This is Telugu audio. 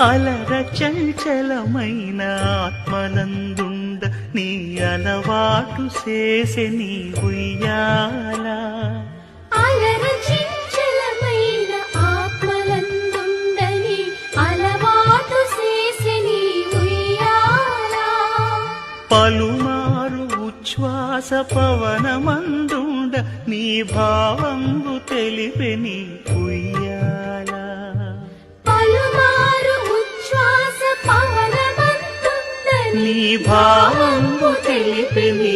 అలర చంచలమైన ఆత్మలందుండ నీ అలవాటు చేసే నీ ఉయ్యాల. అలర చంచలమైన ఆత్మలందుండ నీ అలవాటు చేసే నీ ఉయ్యాల. పలుమారు ఉచ్ఛ్వాస పవనమందుండ నీ భావంబు తెలిపే నీ ఉయ్యాల. పలుమారు ఉచ్ఛ్వాస పవనమందుండ నీ భావంబు తెలిపే నీ